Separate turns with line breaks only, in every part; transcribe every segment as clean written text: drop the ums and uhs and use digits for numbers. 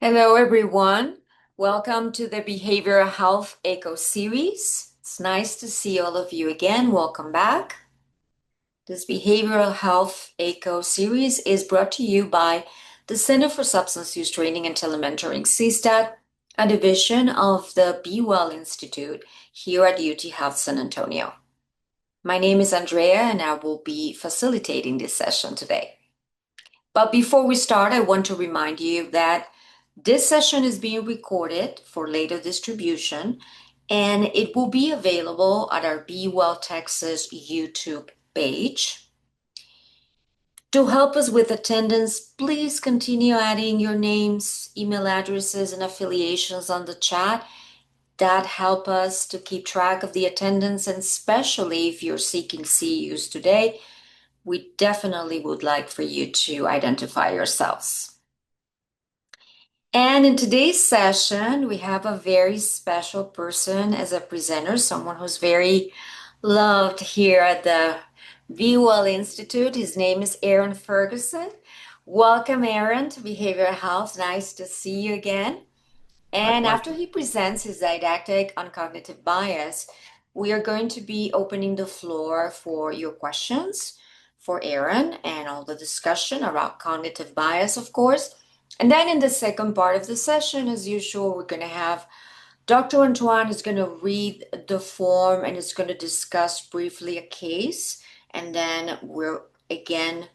Hello, everyone. Welcome to the Behavioral Health Echo Series. It's nice to see all of you again. Welcome back. This Behavioral Health Echo Series is brought to you by the Center for Substance Use Training and Telementoring, CSTAT, a division of the Be Well Institute here at UT Health San Antonio. My name is Andrea, and I will be facilitating this session today. But before we start, I want to remind you that this session is being recorded for later distribution, and it will be available at our Be Well Texas YouTube page. To help us with attendance, please continue adding your names, email addresses, and affiliations on the chat. That help us to keep track of the attendance, and especially if you're seeking CEUs today, we definitely would like for you to identify yourselves. And in today's session, we have a very special person as a presenter, someone who's very loved here at the Be Well Institute. His name is Aaron Ferguson. Welcome, Aaron, to Behavioral Health. Nice to see you again.
My
And after
pleasure.
he presents his didactic on cognitive bias, we are going to be opening the floor for your questions for Aaron and all the discussion around cognitive bias, of course. And then in the second part of the session, as usual, we're going to have Dr. Antoine is going to read the form and is going to discuss briefly a case. And then we're again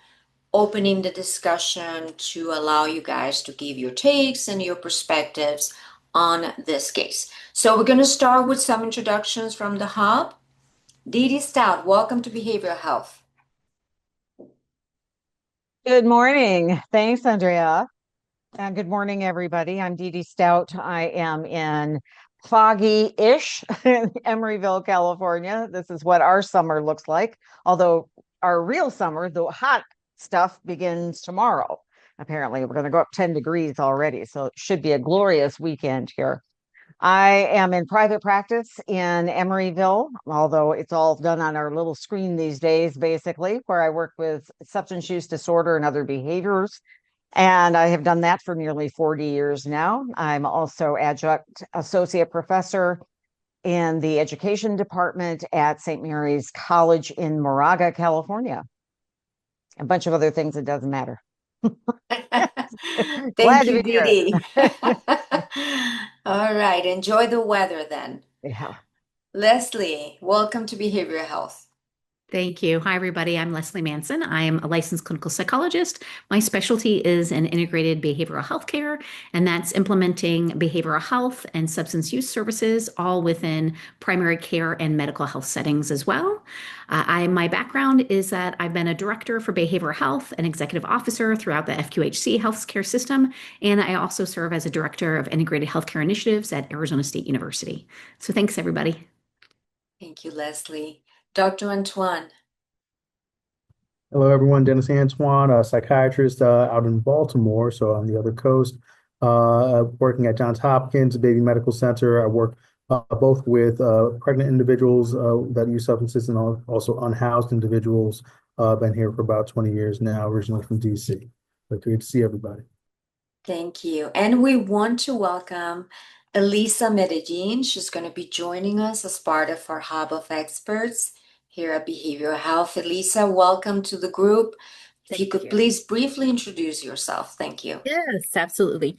opening the discussion to allow you guys to give your takes and your perspectives on this case. So we're going to start with some introductions from the hub. Dee Stout, welcome to Behavioral Health.
Good morning. Thanks, Andrea. And good morning, everybody. I'm Dee Stout. I am in foggy-ish Emeryville, California. This is what our summer looks like. Although our real summer, the hot stuff, begins tomorrow. Apparently, we're going to go up 10 degrees already. So it should be a glorious weekend here. I am in private practice in Emeryville, although it's all done on our little screen these days, basically, where I work with substance use disorder and other behaviors. And I have done that for nearly 40 years now. I'm also adjunct associate professor in the education department at St. Mary's College in Moraga, California. A bunch of other things, it doesn't matter.
Thank
Glad to
you,
be
Dee
here.
Dee. All right, enjoy the weather then.
Yeah.
Leslie, welcome to Behavioral Health.
Thank you. Hi, everybody. I'm Leslie Manson. I am a licensed clinical psychologist. My specialty is in integrated behavioral health care, and that's implementing behavioral health and substance use services all within primary care and medical health settings as well. My background is that I've been a director for behavioral health and executive officer throughout the FQHC healthcare system, and I also serve as a director of integrated healthcare initiatives at Arizona State University. So thanks, everybody.
Thank you, Leslie. Dr. Antoine.
Hello, everyone. Dennis Antoine, a psychiatrist out in Baltimore, so on the other coast, working at Johns Hopkins Baby Medical Center. I work both with pregnant individuals that use substances and also unhoused individuals. Been here for about 20 years now, originally from DC. But great to see everybody.
Thank you. And we want to welcome Elisa Medellin. She's going to be joining us as part of our hub of experts here at Behavioral Health. Elisa, welcome to the group. If you
Thank
could
you.
please briefly introduce yourself. Thank you.
Yes, absolutely.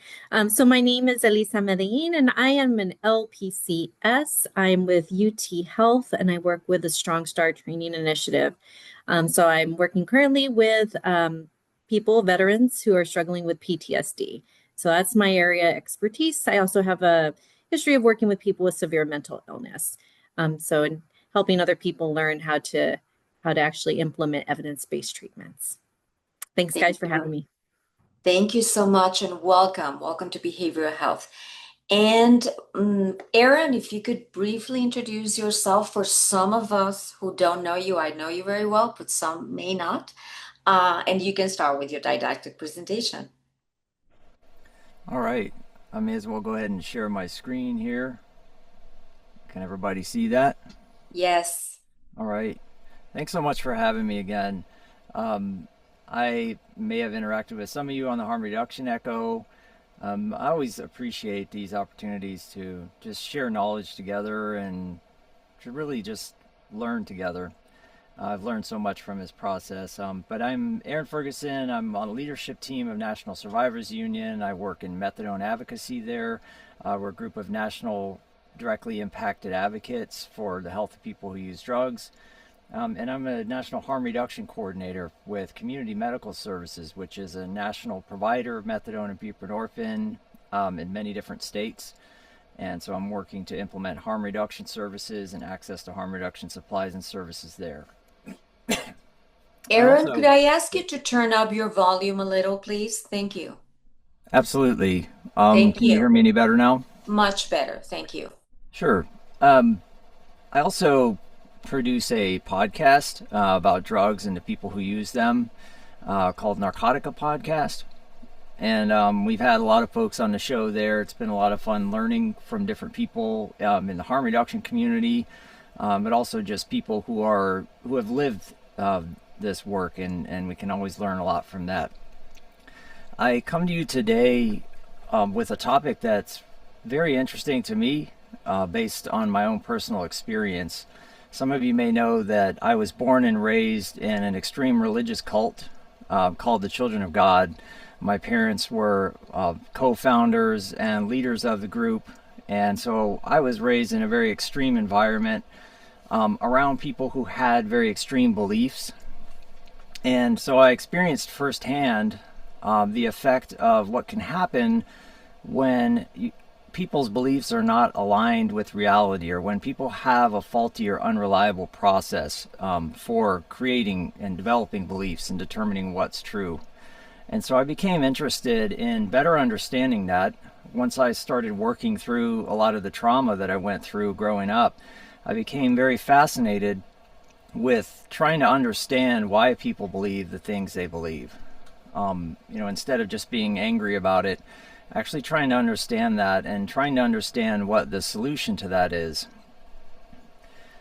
So my name is Elisa Medellin, and I am an LPCS. I'm with UT Health, and I work with the Strong Start Training Initiative. So I'm working currently with people, veterans who are struggling with PTSD. So that's my area of expertise. I also have a history of working with people with severe mental illness. So in helping other people learn how to actually implement evidence-based treatments. Thanks,
Thank
guys, for having
you.
me.
Thank you so much and welcome. Welcome to Behavioral Health. And Aaron, if you could briefly introduce yourself for some of us who don't know you. I know you very well, but some may not. And you can start with your didactic presentation.
All right, I may as well go ahead and share my screen here. Can everybody see that?
Yes.
All right, thanks so much for having me again. I may have interacted with some of you on the harm reduction echo. I always appreciate these opportunities to just share knowledge together and to really just learn together. I've learned so much from this process. But I'm Aaron Ferguson. I'm on the leadership team of National Survivors Union. I work in methadone advocacy there. We're a group of national directly impacted advocates for the health of people who use drugs. And I'm a national harm reduction coordinator with Community Medical Services, which is a national provider of methadone and buprenorphine in many different states. And so I'm working to implement harm reduction services and access to harm reduction supplies and services there.
Aaron, could I ask you to turn up your volume a little, please? Thank you.
Absolutely.
Thank
Can you hear
you.
me any better now?
Much better. Thank you.
Sure. I also produce a podcast about drugs and the people who use them called Narcotica Podcast. And we've had a lot of folks on the show there. It's been a lot of fun learning from different people in the harm reduction community, but also just people who have lived this work, and we can always learn a lot from that. I come to you today with a topic that's very interesting to me based on my own personal experience. Some of you may know that I was born and raised in an extreme religious cult called the Children of God. My parents were co-founders and leaders of the group, and so I was raised in a very extreme environment around people who had very extreme beliefs. And so I experienced firsthand the effect of what can happen when people's beliefs are not aligned with reality, or when people have a faulty or unreliable process for creating and developing beliefs and determining what's true. And so I became interested in better understanding that. Once I started working through a lot of the trauma that I went through growing up, I became very fascinated with trying to understand why people believe the things they believe. Instead of just being angry about it, actually trying to understand that and trying to understand what the solution to that is.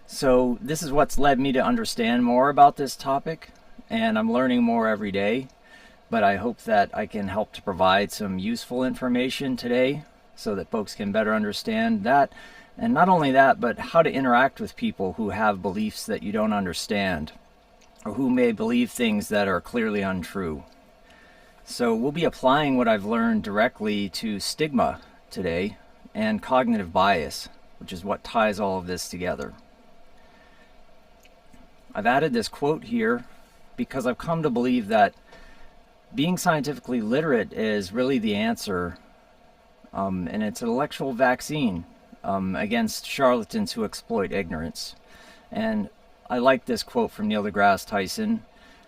So this is what's led me to understand more about this topic, and I'm learning more every day, but I hope that I can help to provide some useful information today so that folks can better understand that. And not only that, but how to interact with people who have beliefs that you don't understand, or who may believe things that are clearly untrue. So we'll be applying what I've learned directly to stigma today and cognitive bias, which is what ties all of this together. I've added this quote here because I've come to believe that being scientifically literate is really the answer, and it's an intellectual vaccine against charlatans who exploit ignorance. And I like this quote from Neil deGrasse Tyson.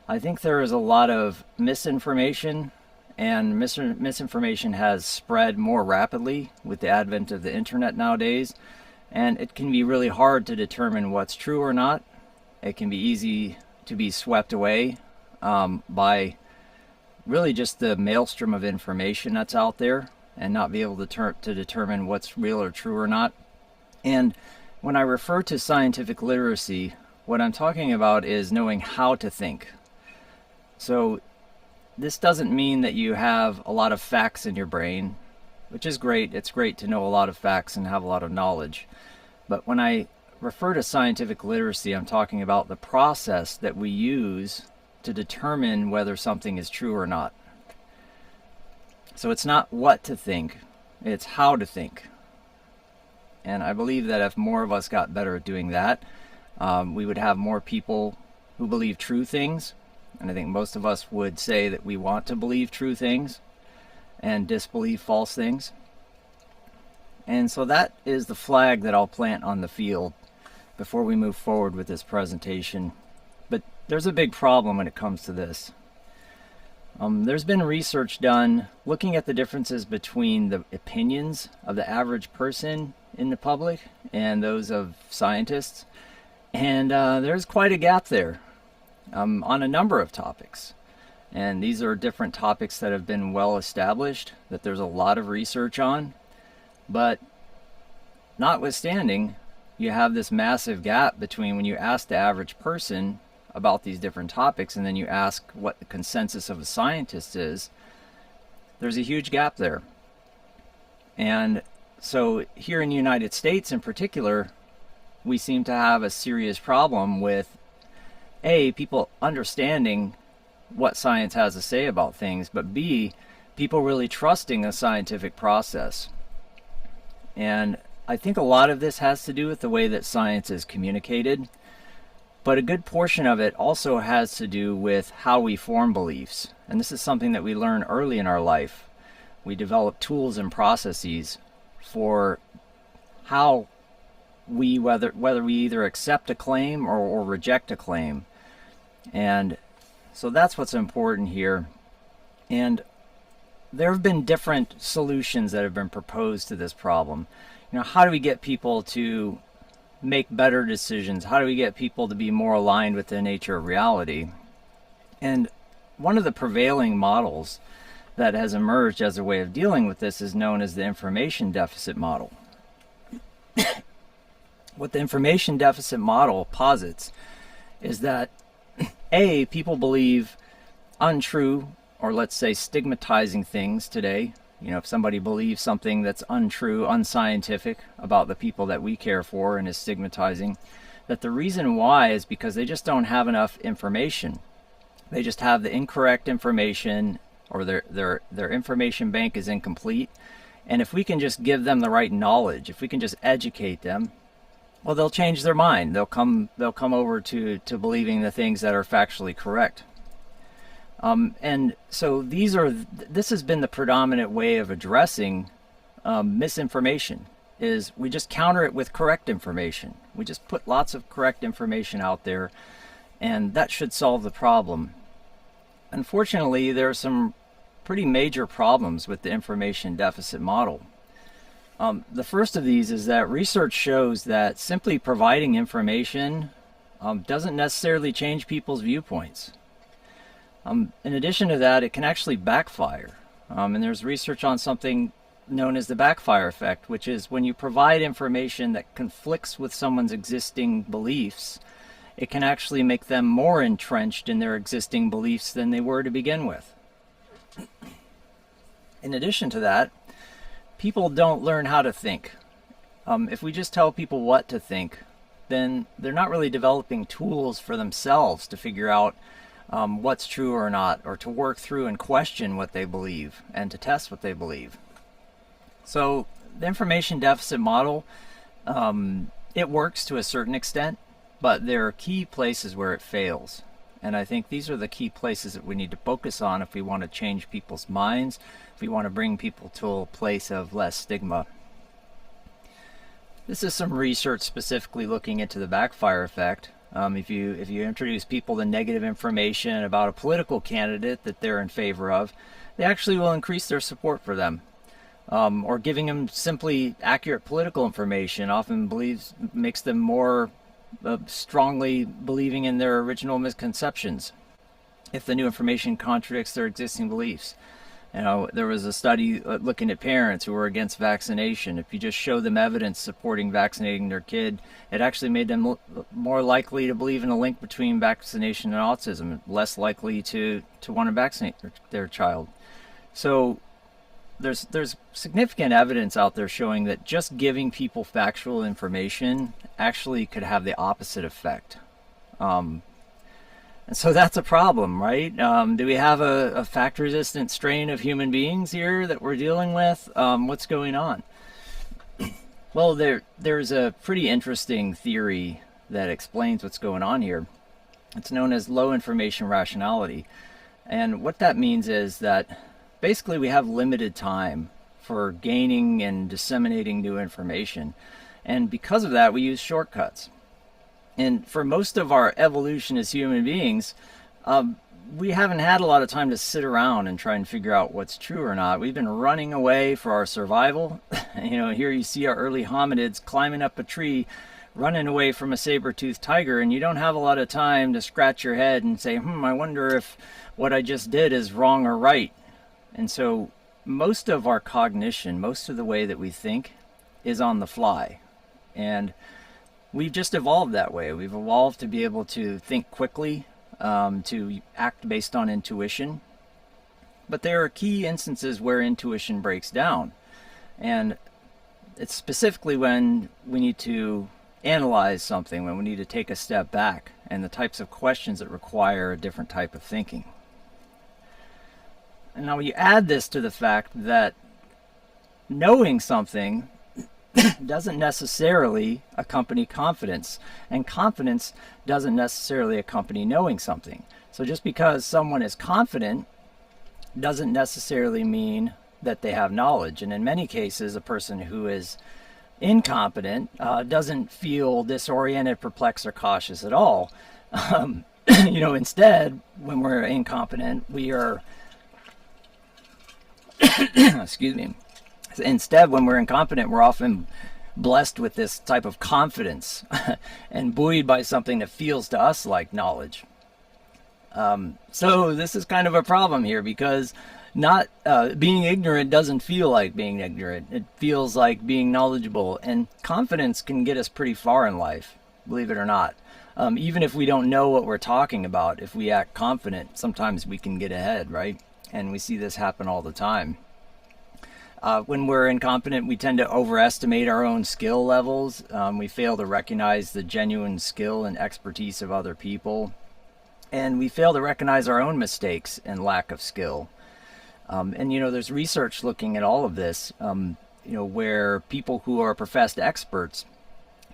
I think there is a lot of misinformation, and misinformation has spread more rapidly with the advent of the internet nowadays, and it can be really hard to determine what's true or not. It can be easy to be swept away by really just the maelstrom of information that's out there, and not be able to determine what's real or true or not. And when I refer to scientific literacy, what I'm talking about is knowing how to think. So this doesn't mean that you have a lot of facts in your brain, which is great. It's great to know a lot of facts and have a lot of knowledge. But when I refer to scientific literacy, I'm talking about the process that we use to determine whether something is true or not. So it's not what to think, it's how to think. And I believe that if more of us got better at doing that, we would have more people who believe true things. And I think most of us would say that we want to believe true things and disbelieve false things. And so that is the flag that I'll plant on the field before we move forward with this presentation. But there's a big problem when it comes to this. There's been research done looking at the differences between the opinions of the average person in the public and those of scientists, and there's quite a gap there on a number of topics. And these are different topics that have been well established, that there's a lot of research on, but notwithstanding, you have this massive gap between when you ask the average person about these different topics and then you ask what the consensus of a scientist is. There's a huge gap there. And so here in the United States in particular, we seem to have a serious problem with A, people understanding what science has to say about things, but B, people really trusting the scientific process. And I think a lot of this has to do with the way that science is communicated, but a good portion of it also has to do with how we form beliefs. And this is something that we learn early in our life. We develop tools and processes for how we, whether we either accept a claim or reject a claim. And so that's what's important here. And there have been different solutions that have been proposed to this problem. How do we get people to make better decisions? How do we get people to be more aligned with the nature of reality? And one of the prevailing models that has emerged as a way of dealing with this is known as the information deficit model. What the information deficit model posits is that A, people believe untrue, or let's say stigmatizing things today. If somebody believes something that's untrue, unscientific about the people that we care for and is stigmatizing, that the reason why is because they just don't have enough information. They just have the incorrect information, or their information bank is incomplete. And if we can just give them the right knowledge, if we can just educate them, well, they'll change their mind. They'll come over to believing the things that are factually correct. And so this has been the predominant way of addressing misinformation, is we just counter it with correct information. We just put lots of correct information out there, and that should solve the problem. Unfortunately, there are some pretty major problems with the information deficit model. The first of these is that research shows that simply providing information doesn't necessarily change people's viewpoints. In addition to that, it can actually backfire. And there's research on something known as the backfire effect, which is when you provide information that conflicts with someone's existing beliefs, it can actually make them more entrenched in their existing beliefs than they were to begin with. In addition to that, people don't learn how to think. If we just tell people what to think, then they're not really developing tools for themselves to figure out what's true or not, or to work through and question what they believe and to test what they believe. So the information deficit model, it works to a certain extent, but there are key places where it fails. And I think these are the key places that we need to focus on if we want to change people's minds, if we want to bring people to a place of less stigma. This is some research specifically looking into the backfire effect. If you introduce people to negative information about a political candidate that they're in favor of, they actually will increase their support for them. Or giving them simply accurate political information often makes them more strongly believing in their original misconceptions if the new information contradicts their existing beliefs. There was a study looking at parents who were against vaccination. If you just show them evidence supporting vaccinating their kid, it actually made them more likely to believe in a link between vaccination and autism, less likely to want to vaccinate their child. So there's significant evidence out there showing that just giving people factual information actually could have the opposite effect. And so that's a problem, right? Do we have a fact-resistant strain of human beings here that we're dealing with? What's going on? Well, there's a pretty interesting theory that explains what's going on here. It's known as low information rationality. And what that means is that basically we have limited time for gaining and disseminating new information. And because of that, we use shortcuts. And for most of our evolution as human beings, we haven't had a lot of time to sit around and try and figure out what's true or not. We've been running away for our survival. Here you see our early hominids climbing up a tree, running away from a saber-toothed tiger, and you don't have a lot of time to scratch your head and say, I wonder if what I just did is wrong or right. And so most of our cognition, most of the way that we think is on the fly. And we've just evolved that way. We've evolved to be able to think quickly, to act based on intuition. But there are key instances where intuition breaks down. And it's specifically when we need to analyze something, when we need to take a step back, and the types of questions that require a different type of thinking. And now you add this to the fact that knowing something doesn't necessarily accompany confidence, and confidence doesn't necessarily accompany knowing something. So just because someone is confident doesn't necessarily mean that they have knowledge. And in many cases, a person who is incompetent doesn't feel disoriented, perplexed, or cautious at all. Instead, when we're incompetent, we are excuse me. Instead, when we're incompetent, we're often blessed with this type of confidence and buoyed by something that feels to us like knowledge. So this is kind of a problem here, because not being ignorant doesn't feel like being ignorant. It feels like being knowledgeable, and confidence can get us pretty far in life, believe it or not. Even if we don't know what we're talking about, if we act confident, sometimes we can get ahead, right? And we see this happen all the time. When we're incompetent, we tend to overestimate our own skill levels. We fail to recognize the genuine skill and expertise of other people. And we fail to recognize our own mistakes and lack of skill. There's research looking at all of this, where people who are professed experts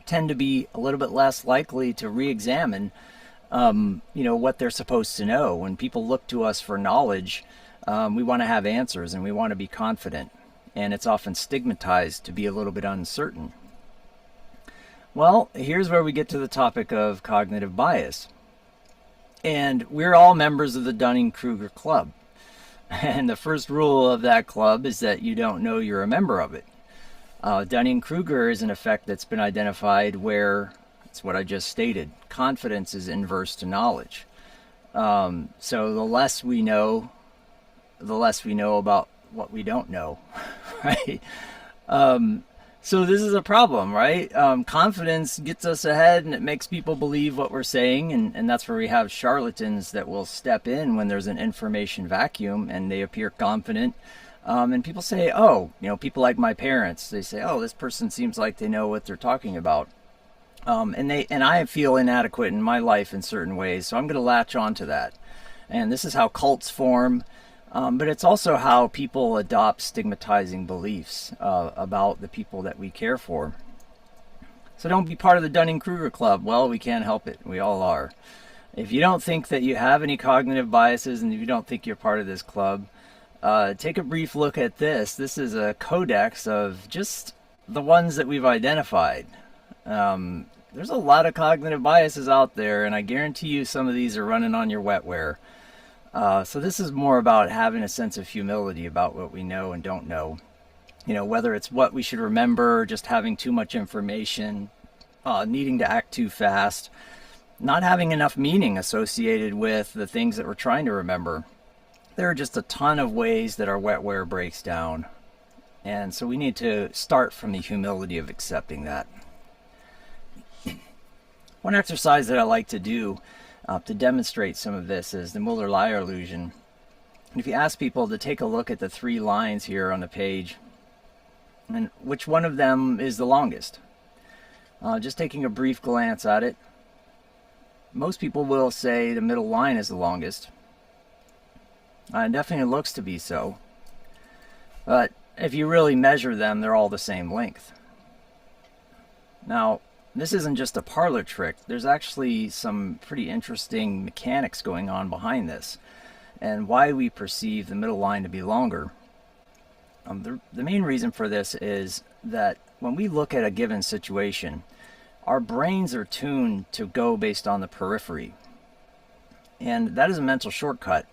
tend to be a little bit less likely to re-examine, what they're supposed to know. When people look to us for knowledge, we want to have answers and we want to be confident. And it's often stigmatized to be a little bit uncertain. Well, here's where we get to the topic of cognitive bias. And we're all members of the Dunning-Kruger Club. And the first rule of that club is that you don't know you're a member of it. Dunning-Kruger is an effect that's been identified where, it's what I just stated, confidence is inverse to knowledge. So the less we know about what we don't know, right? So this is a problem, right? Confidence gets us ahead and it makes people believe what we're saying, and that's where we have charlatans that will step in when there's an information vacuum and they appear confident. And people say, people like my parents, they say, this person seems like they know what they're talking about. And I feel inadequate in my life in certain ways, so I'm going to latch on to that. And this is how cults form. But it's also how people adopt stigmatizing beliefs about the people that we care for. So don't be part of the Dunning-Kruger Club. Well, we can't help it. We all are. If you don't think that you have any cognitive biases and if you don't think you're part of this club, take a brief look at this. This is a codex of just the ones that we've identified. There's a lot of cognitive biases out there, and I guarantee you some of these are running on your wetware. So this is more about having a sense of humility about what we know and don't know. Whether it's what we should remember, just having too much information, needing to act too fast, not having enough meaning associated with the things that we're trying to remember. There are just a ton of ways that our wetware breaks down. And so we need to start from the humility of accepting that. One exercise that I like to do to demonstrate some of this is the Muller-Lyer illusion. And if you ask people to take a look at the 3 lines here on the page, and which one of them is the longest? Just taking a brief glance at it, most people will say the middle line is the longest. It definitely looks to be so. But if you really measure them, they're all the same length. Now, this isn't just a parlor trick. There's actually some pretty interesting mechanics going on behind this and why we perceive the middle line to be longer. The main reason for this is that when we look at a given situation, our brains are tuned to go based on the periphery. And that is a mental shortcut.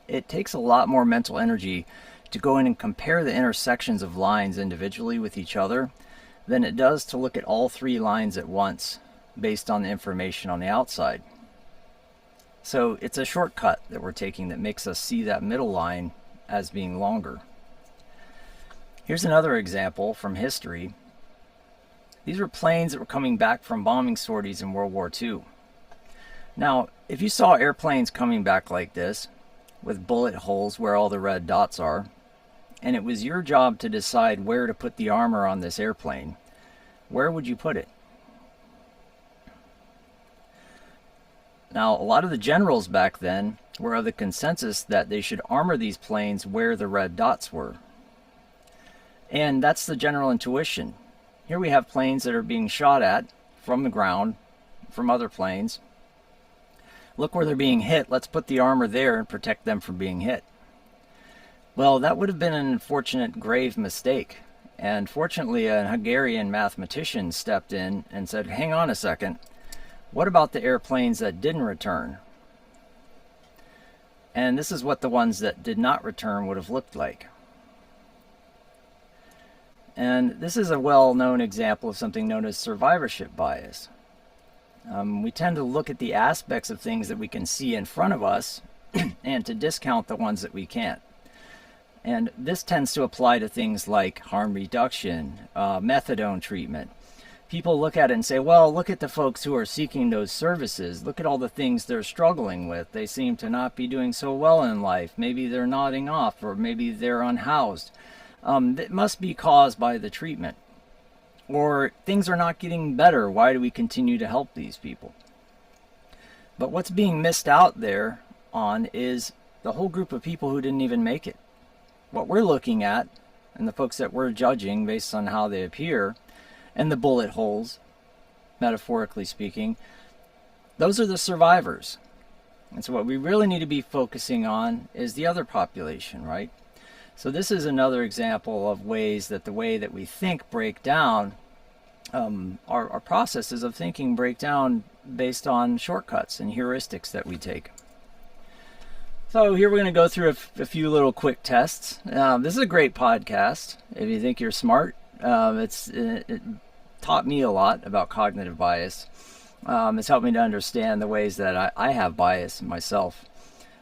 It takes a lot more mental energy to go in and compare the intersections of lines individually with each other than it does to look at all 3 lines at once based on the information on the outside. So it's a shortcut that we're taking that makes us see that middle line as being longer. Here's another example from history. These were planes that were coming back from bombing sorties in World War II. Now, if you saw airplanes coming back like this, with bullet holes where all the red dots are, and it was your job to decide where to put the armor on this airplane, where would you put it? Now, a lot of the generals back then were of the consensus that they should armor these planes where the red dots were. And that's the general intuition. Here we have planes that are being shot at from the ground, from other planes. Look where they're being hit. Let's put the armor there and protect them from being hit. Well, that would have been an unfortunate, grave mistake. And fortunately, a Hungarian mathematician stepped in and said, hang on a second. What about the airplanes that didn't return? And this is what the ones that did not return would have looked like. And this is a well-known example of something known as survivorship bias. We tend to look at the aspects of things that we can see in front of us and to discount the ones that we can't. And this tends to apply to things like harm reduction, methadone treatment. People look at it and say, well, look at the folks who are seeking those services. Look at all the things they're struggling with. They seem to not be doing so well in life. Maybe they're nodding off, or maybe they're unhoused. That must be caused by the treatment. Or things are not getting better. Why do we continue to help these people? But what's being missed out there on is the whole group of people who didn't even make it. What we're looking at, and the folks that we're judging based on how they appear, and the bullet holes, metaphorically speaking, those are the survivors. And so what we really need to be focusing on is the other population, right? So this is another example of ways that the way that we think break down, our processes of thinking break down based on shortcuts and heuristics that we take. So here we're going to go through a few little quick tests. This is a great podcast. If you think you're smart, it taught me a lot about cognitive bias. It's helped me to understand the ways that I have bias in myself.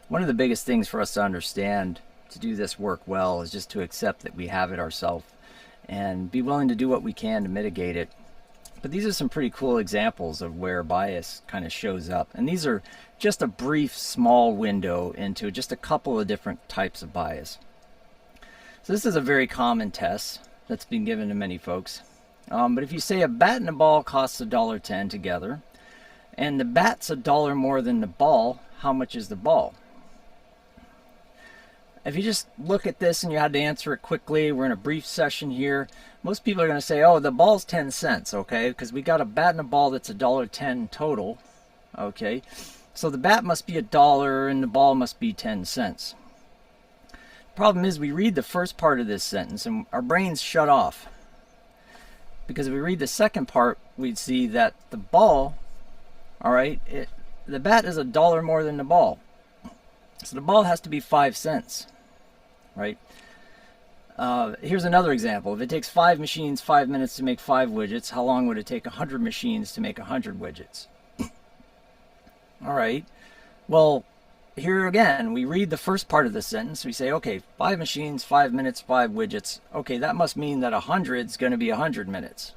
One of the biggest things for us to understand to do this work well is just to accept that we have it ourselves and be willing to do what we can to mitigate it. But these are some pretty cool examples of where bias kind of shows up. And these are just a brief, small window into just a couple of different types of bias. So this is a very common test that's been given to many folks. But if you say a bat and a ball costs $1.10 together, and the bat's $1 more than the ball, how much is the ball? If you just look at this and you had to answer it quickly, we're in a brief session here, most people are going to say, oh, the ball's 10 cents, okay? Because we got a bat and a ball that's $1.10 total, okay? So the bat must be $1 and the ball must be 10 cents. Problem is we read the first part of this sentence and our brains shut off. Because if we read the second part, we'd see that the ball, all right, the bat is $1 more than the ball. So the ball has to be 5 cents, right? Here's another example. If it takes 5 machines 5 minutes to make 5 widgets, how long would it take 100 machines to make 100 widgets? All right. Well, here again, we read the first part of the sentence. We say, okay, 5 machines, 5 minutes, 5 widgets. Okay, that must mean that 100 is going to be 100 minutes.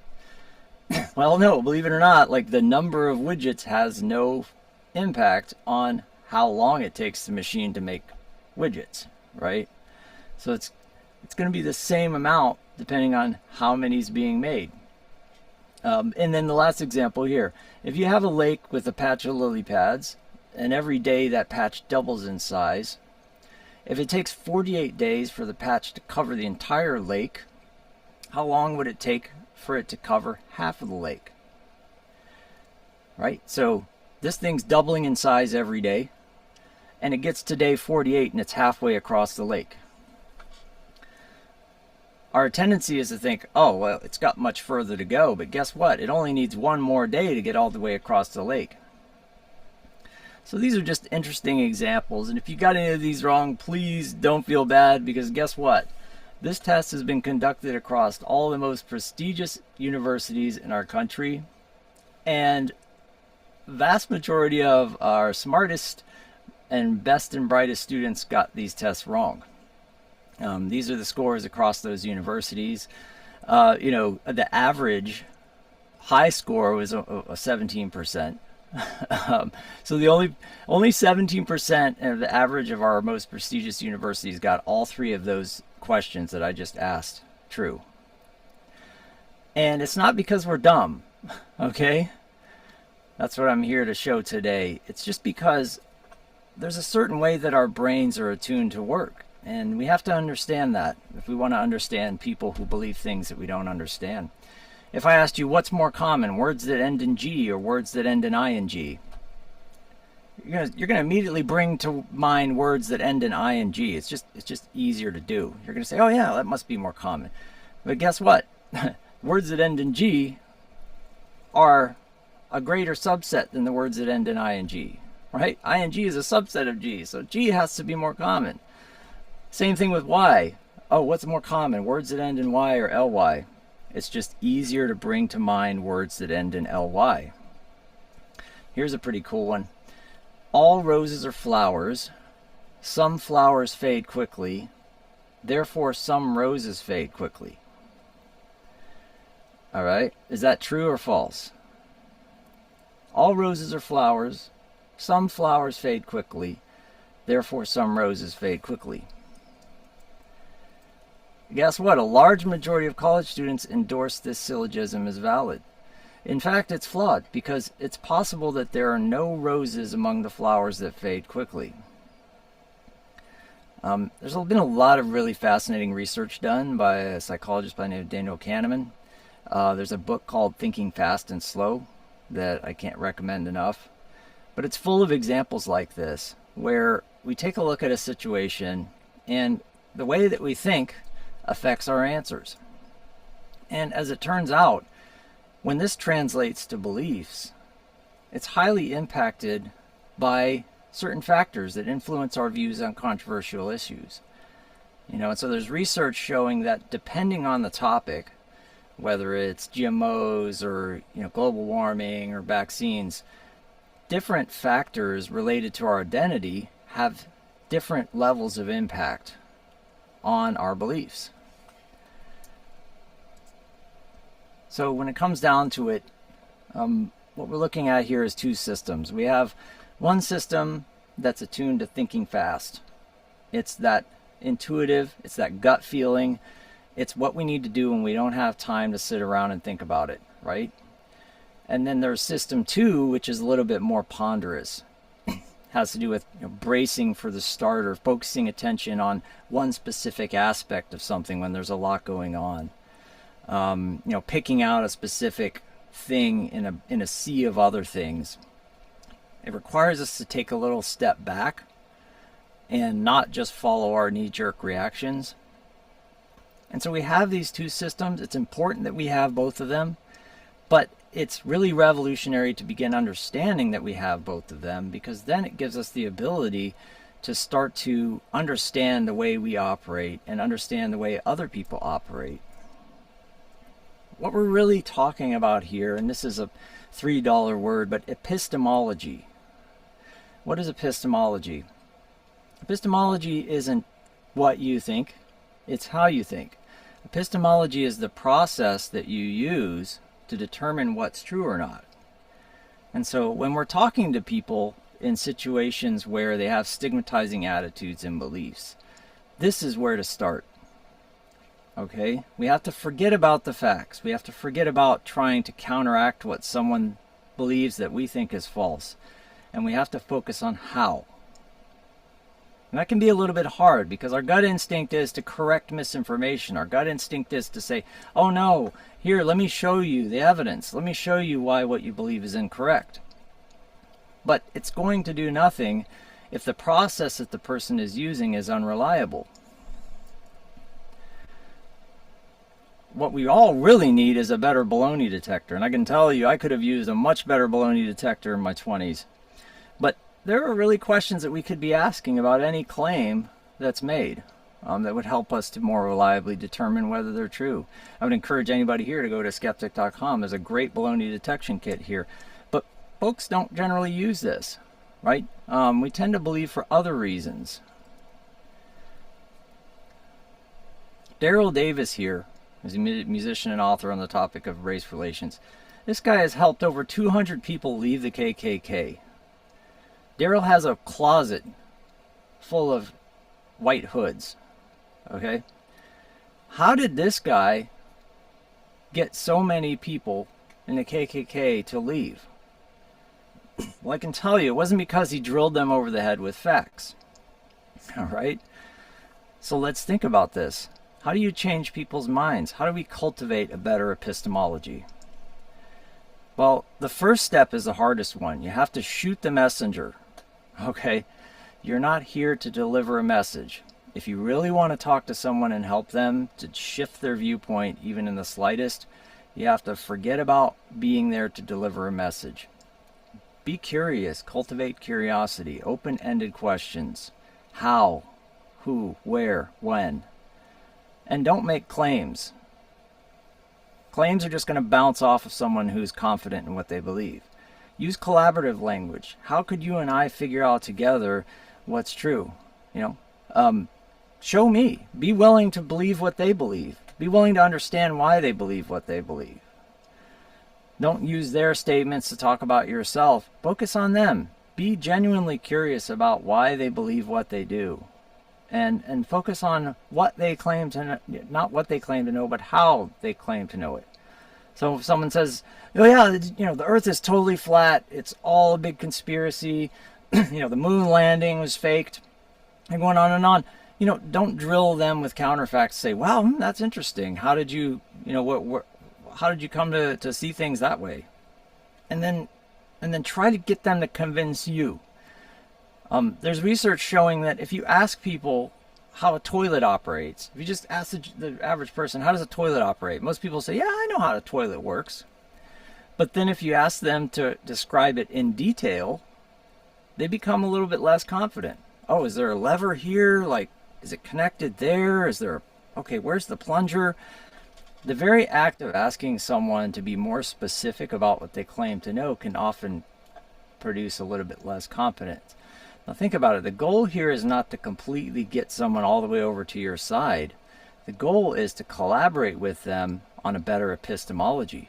Well, no, believe it or not, like the number of widgets has no impact on how long it takes the machine to make widgets, right? So it's going to be the same amount depending on how many is being made. And then the last example here, if you have a lake with a patch of lily pads, and every day that patch doubles in size, if it takes 48 days for the patch to cover the entire lake, how long would it take for it to cover half of the lake? Right? So this thing's doubling in size every day, and it gets to day 48 and it's halfway across the lake. Our tendency is to think, oh, well, it's got much further to go, but guess what? It only needs one more day to get all the way across the lake. So these are just interesting examples, and if you got any of these wrong, please don't feel bad, because guess what? This test has been conducted across all the most prestigious universities in our country, and vast majority of our smartest and best and brightest students got these tests wrong. These are the scores across those universities. The average high score was a 17%. So the only 17% of the average of our most prestigious universities got all three of those questions that I just asked true. And it's not because we're dumb, okay? That's what I'm here to show today. It's just because there's a certain way that our brains are attuned to work. And we have to understand that if we want to understand people who believe things that we don't understand. If I asked you what's more common, words that end in G or words that end in ing, you're gonna immediately bring to mind words that end in ing. It's just easier to do. You're gonna say, oh yeah, that must be more common. But guess what? Words that end in G are a greater subset than the words that end in ing, right? Ing is a subset of G, so G has to be more common. Same thing with Y. Oh, what's more common, words that end in Y or ly? It's just easier to bring to mind words that end in ly. Here's a pretty cool one. All roses are flowers. Some flowers fade quickly. Therefore, some roses fade quickly. All right, is that true or false? All roses are flowers. Some flowers fade quickly. Therefore, some roses fade quickly. Guess what? A large majority of college students endorse this syllogism as valid. In fact, it's flawed because it's possible that there are no roses among the flowers that fade quickly. There's been a lot of really fascinating research done by a psychologist by the name of Daniel Kahneman. There's a book called Thinking Fast and Slow that I can't recommend enough. But it's full of examples like this, where we take a look at a situation and the way that we think affects our answers. And as it turns out, when this translates to beliefs, it's highly impacted by certain factors that influence our views on controversial issues. And so there's research showing that depending on the topic, whether it's GMOs or global warming or vaccines, different factors related to our identity have different levels of impact on our beliefs. So when it comes down to it, what we're looking at here is two systems. We have one system that's attuned to thinking fast. It's that intuitive, it's that gut feeling. It's what we need to do when we don't have time to sit around and think about it, right? And then there's system two, which is a little bit more ponderous. Has to do with bracing for the start or focusing attention on one specific aspect of something when there's a lot going on. Picking out a specific thing in a sea of other things. It requires us to take a little step back and not just follow our knee-jerk reactions. And so we have these two systems. It's important that we have both of them, but it's really revolutionary to begin understanding that we have both of them, because then it gives us the ability to start to understand the way we operate and understand the way other people operate. What we're really talking about here, and this is a $3 word, but epistemology. What is epistemology? Epistemology isn't what you think, it's how you think. Epistemology is the process that you use to determine what's true or not. And so when we're talking to people in situations where they have stigmatizing attitudes and beliefs, this is where to start. Okay? We have to forget about the facts. We have to forget about trying to counteract what someone believes that we think is false. And we have to focus on how. And that can be a little bit hard because our gut instinct is to correct misinformation. Our gut instinct is to say, oh no, here, let me show you the evidence. Let me show you why what you believe is incorrect. But it's going to do nothing if the process that the person is using is unreliable. What we all really need is a better baloney detector. And I can tell you, I could have used a much better baloney detector in my 20s. But there are really questions that we could be asking about any claim that's made that would help us to more reliably determine whether they're true. I would encourage anybody here to go to skeptic.com. There's a great baloney detection kit here. But folks don't generally use this, right? We tend to believe for other reasons. Daryl Davis here He's a musician and author on the topic of race relations. This guy has helped over 200 people leave the KKK. Daryl has a closet full of white hoods. Okay? How did this guy get so many people in the KKK to leave? Well, I can tell you, it wasn't because he drilled them over the head with facts. All right? So let's think about this. How do you change people's minds? How do we cultivate a better epistemology? Well, the first step is the hardest one. You have to shoot the messenger. Okay? You're not here to deliver a message. If you really want to talk to someone and help them to shift their viewpoint, even in the slightest, you have to forget about being there to deliver a message. Be curious, cultivate curiosity, open-ended questions. How, who, where, when. And don't make claims. Claims are just going to bounce off of someone who's confident in what they believe. Use collaborative language. How could you and I figure out together what's true? Show me. Be willing to believe what they believe. Be willing to understand why they believe what they believe. Don't use their statements to talk about yourself. Focus on them. Be genuinely curious about why they believe what they do. And focus on what they claim to know, not what they claim to know, but how they claim to know it. So if someone says, oh yeah, the earth is totally flat, it's all a big conspiracy, the moon landing was faked, and going on and on. Don't drill them with counterfacts. Say, wow, that's interesting. How did you, how did you come to see things that way? And then try to get them to convince you. There's research showing that if you ask people how a toilet operates, if you just ask the average person, how does a toilet operate? Most people say, yeah, I know how a toilet works. But then if you ask them to describe it in detail, they become a little bit less confident. Oh, is there a lever here? Is it connected there? Okay, where's the plunger? The very act of asking someone to be more specific about what they claim to know can often produce a little bit less confidence. Now think about it. The goal here is not to completely get someone all the way over to your side. The goal is to collaborate with them on a better epistemology.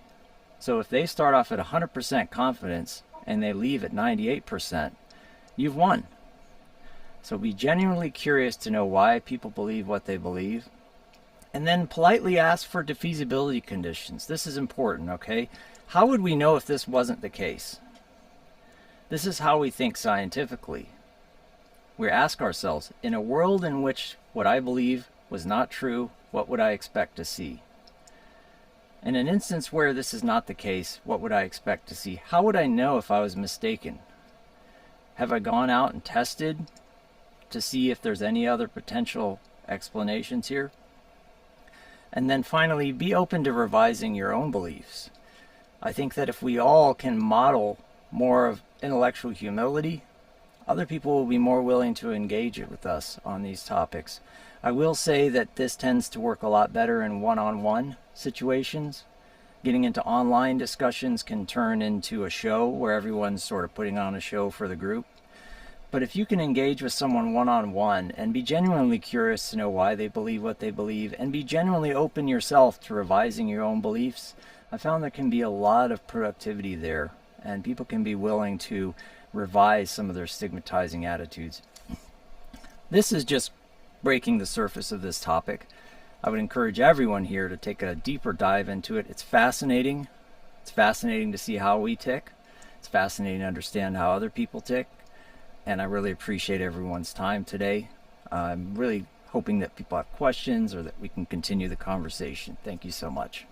So if they start off at 100% confidence and they leave at 98%, you've won. So be genuinely curious to know why people believe what they believe. And then politely ask for defeasibility conditions. This is important, okay? How would we know if this wasn't the case? This is how we think scientifically. We ask ourselves, in a world in which what I believe was not true, what would I expect to see? In an instance where this is not the case, what would I expect to see? How would I know if I was mistaken? Have I gone out and tested to see if there's any other potential explanations here? And then finally, be open to revising your own beliefs. I think that if we all can model more of intellectual humility, other people will be more willing to engage with us on these topics. I will say that this tends to work a lot better in one-on-one situations. Getting into online discussions can turn into a show where everyone's sort of putting on a show for the group. But if you can engage with someone one-on-one and be genuinely curious to know why they believe what they believe and be genuinely open yourself to revising your own beliefs, I found there can be a lot of productivity there, and people can be willing to revise some of their stigmatizing attitudes. This is just breaking the surface of this topic. I would encourage everyone here to take a deeper dive into it. It's fascinating. It's fascinating to see how we tick. It's fascinating to understand how other people tick. And I really appreciate everyone's time today. I'm really hoping that people have questions or that we can continue the conversation. Thank you so much.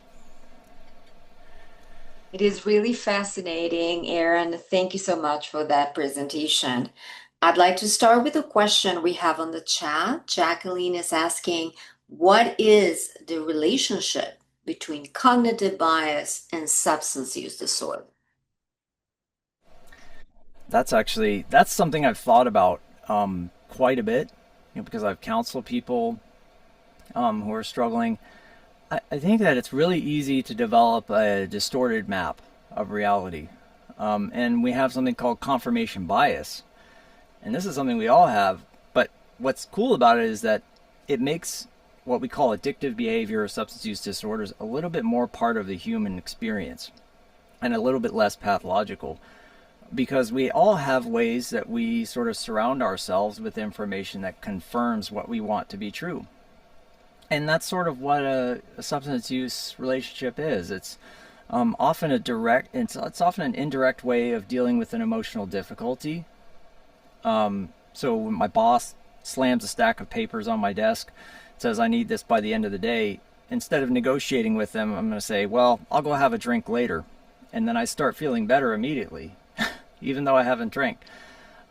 It is really fascinating, Aaron. Thank you so much for that presentation. I'd like to start with a question we have on the chat. Jacqueline is asking, what is the relationship between cognitive bias and substance use disorder?
That's something I've thought about quite a bit, because I've counseled people who are struggling. I think that it's really easy to develop a distorted map of reality. And we have something called confirmation bias. And this is something we all have. But what's cool about it is that what we call addictive behavior or substance use disorders a little bit more part of the human experience and a little bit less pathological, because we all have ways that we sort of surround ourselves with information that confirms what we want to be true. And that's sort of what a substance use relationship is. It's often a direct, it's often an indirect way of dealing with an emotional difficulty. So when my boss slams a stack of papers on my desk, says I need this by the end of the day, instead of negotiating with them, I'm going to say, well, I'll go have a drink later. And then I start feeling better immediately, even though I haven't drank.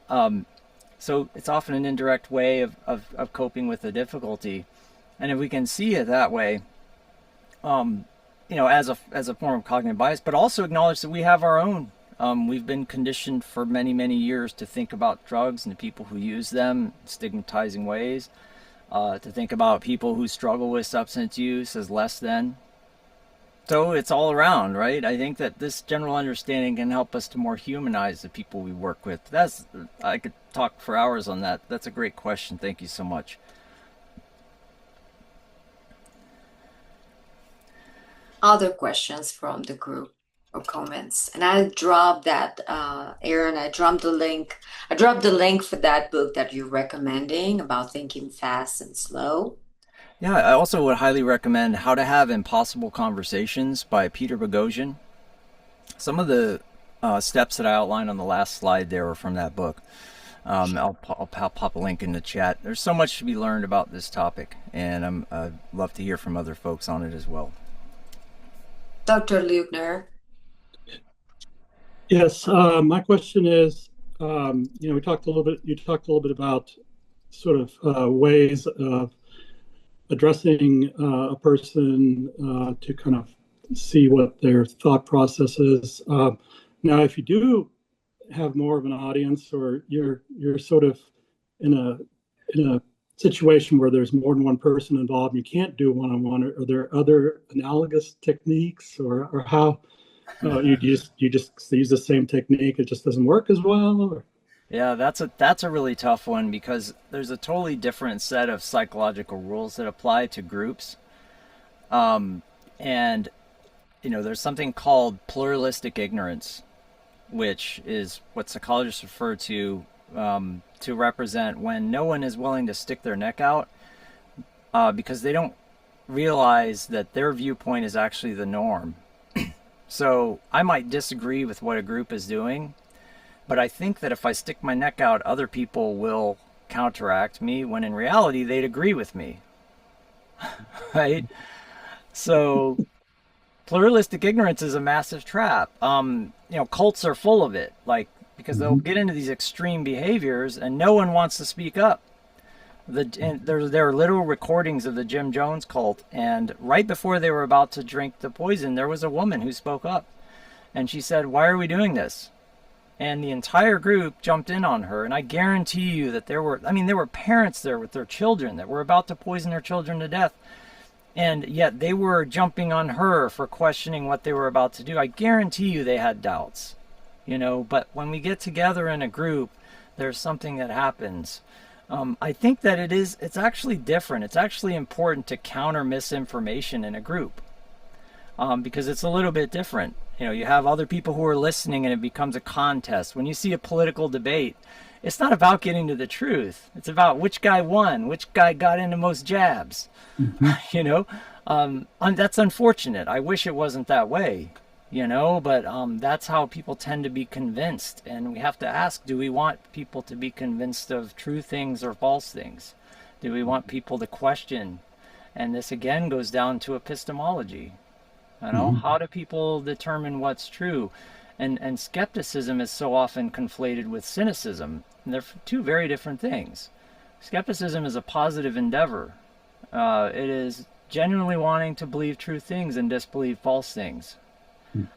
So it's often an indirect way of coping with the difficulty. And if we can see it that way, as a form of cognitive bias, but also acknowledge that we have our own. We've been conditioned for many, many years to think about drugs and the people who use them in stigmatizing ways, to think about people who struggle with substance use as less than. So it's all around, right? I think that this general understanding can help us to more humanize the people we work with. I could talk for hours on that. That's a great question. Thank you so much.
Other questions from the group or comments? And I dropped that, Aaron, I dropped the link. I dropped the link for that book that you're recommending about thinking fast and slow.
Yeah, I also would highly recommend How to Have Impossible Conversations by Peter Boghossian. Some of the steps that I outlined on the last slide there are from that book. I'll pop a link in the chat. There's so much to be learned about this topic, and I'd love to hear from other folks on it as well.
Dr. Leubner.
Yes, my question is, you talked a little bit about sort of ways of addressing a person to kind of see what their thought process is. Now, if you do have more of an audience, or you're sort of in a situation where there's more than one person involved, and you can't do one-on-one, are there other analogous techniques, or how you just use the same technique, it just doesn't work as well? Or?
Yeah, that's a really tough one, because there's a totally different set of psychological rules that apply to groups. And there's something called pluralistic ignorance, which is what psychologists refer to represent when no one is willing to stick their neck out, because they don't realize that their viewpoint is actually the norm. So I might disagree with what a group is doing, but I think that if I stick my neck out, other people will counteract me, when in reality they'd agree with me. Right? So pluralistic ignorance is a massive trap. Cults are full of it, because they'll get into these extreme behaviors and no one wants to speak up. There are literal recordings of the Jim Jones cult, and right before they were about to drink the poison, there was a woman who spoke up, and she said, "Why are we doing this?" And the entire group jumped in on her, and I guarantee you that there were parents there with their children that were about to poison their children to death, and yet they were jumping on her for questioning what they were about to do. I guarantee you they had doubts, but when we get together in a group, there's something that happens. I think that it's actually different. It's actually important to counter misinformation in a group, because it's a little bit different. You have other people who are listening, and it becomes a contest. When you see a political debate, it's not about getting to the truth. It's about which guy won, which guy got into most jabs. That's unfortunate. I wish it wasn't that way, but that's how people tend to be convinced. And we have to ask, do we want people to be convinced of true things or false things? Do we want people to question? And this again goes down to epistemology. How do people determine what's true? And skepticism is so often conflated with cynicism. And they're two very different things. Skepticism is a positive endeavor. It is genuinely wanting to believe true things and disbelieve false things,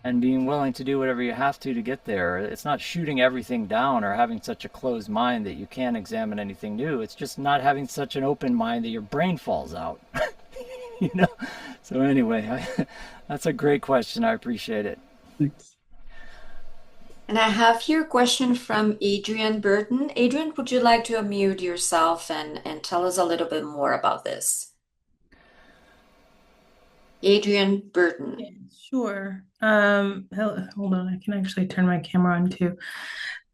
and being willing to do whatever you have to get there. It's not shooting everything down or having such a closed mind that you can't examine anything new. It's just not having such an open mind that your brain falls out. So anyway, that's a great question. I appreciate it.
Thanks.
And I have here a question from Adrian Burton. Adrian, would you like to unmute yourself and tell us a little bit more about this? Adrian Burton.
Sure. Hold on, I can actually turn my camera on too.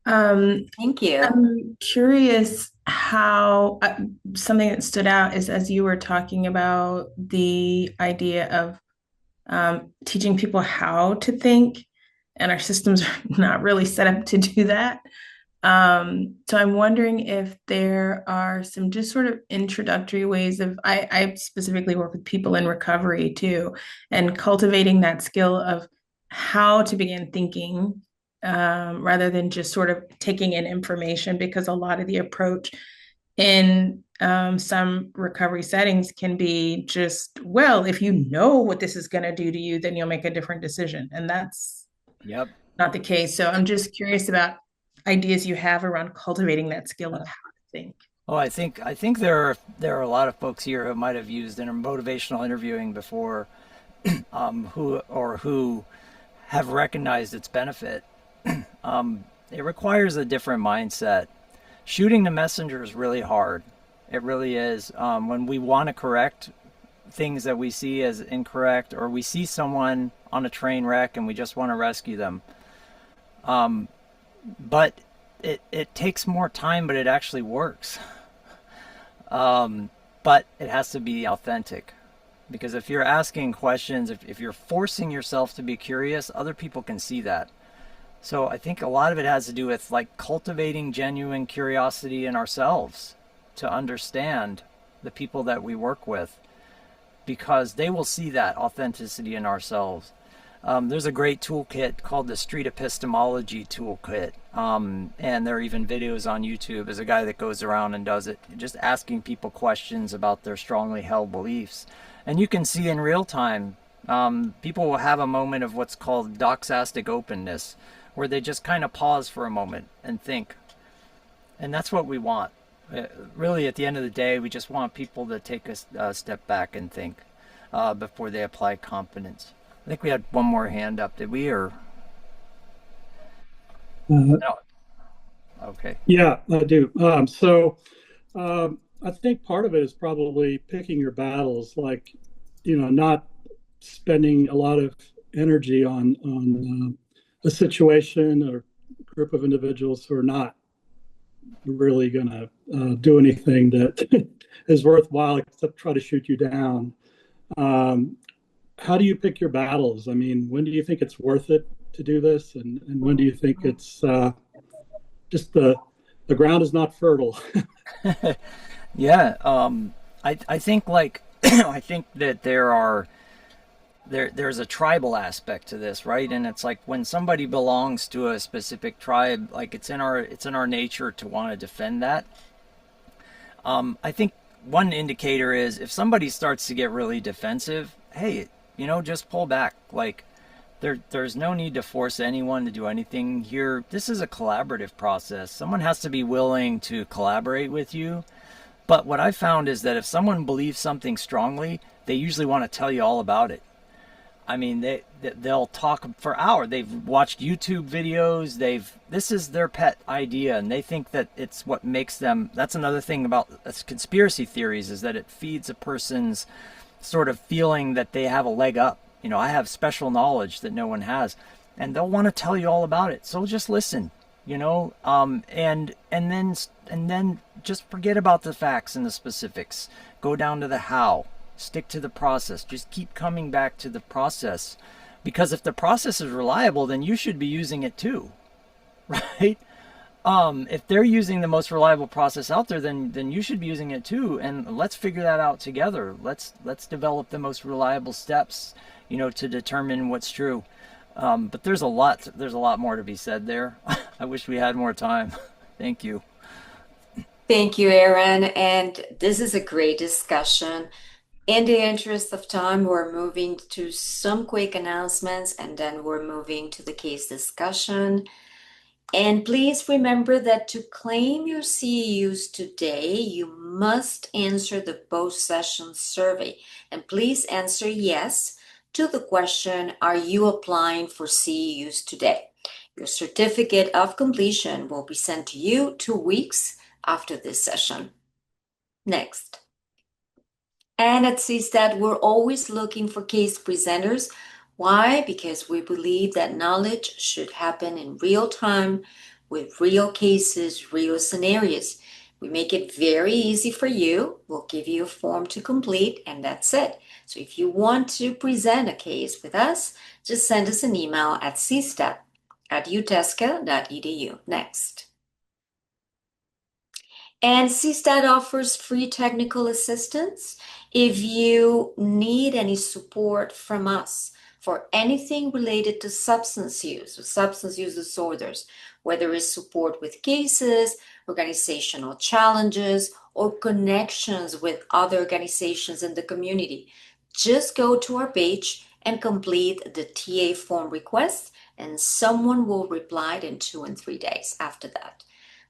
Thank you.
I'm curious how something that stood out is as you were talking about the idea of teaching people how to think, and our systems are not really set up to do that. So I'm wondering if there are some just sort of introductory ways of, I specifically work with people in recovery too, and cultivating that skill of how to begin thinking rather than just sort of taking in information, because a lot of the approach in some recovery settings can be just, well, if you know what this is going to do to you, then you'll make a different decision. And that's
Yep.
not the case. So I'm just curious about ideas you have around cultivating that skill of how to think.
Oh, I think there are a lot of folks here who might have used motivational interviewing before, who have recognized its benefit. It requires a different mindset. Shooting the messenger is really hard. It really is. When we want to correct things that we see as incorrect, or we see someone on a train wreck and we just want to rescue them. But it takes more time, but it actually works. But it has to be authentic. Because if you're asking questions, if you're forcing yourself to be curious, other people can see that. So I think a lot of it has to do with like cultivating genuine curiosity in ourselves to understand the people that we work with, because they will see that authenticity in ourselves. There's a great toolkit called the Street Epistemology Toolkit, and there are even videos on YouTube. There's a guy that goes around and does it, just asking people questions about their strongly held beliefs. And you can see in real time, people will have a moment of what's called doxastic openness, where they just kind of pause for a moment and think. And that's what we want. Really, at the end of the day, we just want people to take a step back and think before they apply competence. I think we had one more hand up. Did we, or? No. Okay.
Yeah, I do. I think part of it is probably picking your battles, like, not spending a lot of energy on a situation or group of individuals who are not really going to do anything that is worthwhile except try to shoot you down. How do you pick your battles? I mean, when do you think it's worth it to do this, and when do you think it's just the ground is not fertile?
Yeah, I think like I think that there's a tribal aspect to this, right? And it's like when somebody belongs to a specific tribe, like it's in our nature to want to defend that. I think one indicator is if somebody starts to get really defensive, hey, just pull back. Like there's no need to force anyone to do anything here. This is a collaborative process. Someone has to be willing to collaborate with you. But what I found is that if someone believes something strongly, they usually want to tell you all about it. I mean, they'll talk for hours. They've watched YouTube videos. This is their pet idea, and they think that it's what makes them. That's another thing about conspiracy theories, is that it feeds a person's sort of feeling that they have a leg up. I have special knowledge that no one has, and they'll want to tell you all about it. So just listen, and then just forget about the facts and the specifics. Go down to the how. Stick to the process. Just keep coming back to the process, because if the process is reliable, then you should be using it too, right? If they're using the most reliable process out there, then you should be using it too. And let's figure that out together. Let's develop the most reliable steps, to determine what's true. But there's a lot more to be said there. I wish we had more time. Thank you.
Thank you, Aaron. And this is a great discussion. In the interest of time, we're moving to some quick announcements, and then we're moving to the case discussion. And please remember that to claim your CEUs today, you must answer the post-session survey. And please answer yes to the question, are you applying for CEUs today? Your certificate of completion will be sent to you 2 weeks after this session. Next. And at CSTAT, we're always looking for case presenters. Why? Because we believe that knowledge should happen in real time with real cases, real scenarios. We make it very easy for you. We'll give you a form to complete, and that's it. So if you want to present a case with us, just send us an email at cstat@utesca.edu. Next. And CSTAT offers free technical assistance if you need any support from us for anything related to substance use or substance use disorders, whether it's support with cases, organizational challenges, or connections with other organizations in the community. Just go to our page and complete the TA form request, and someone will reply in 2 and 3 days after that.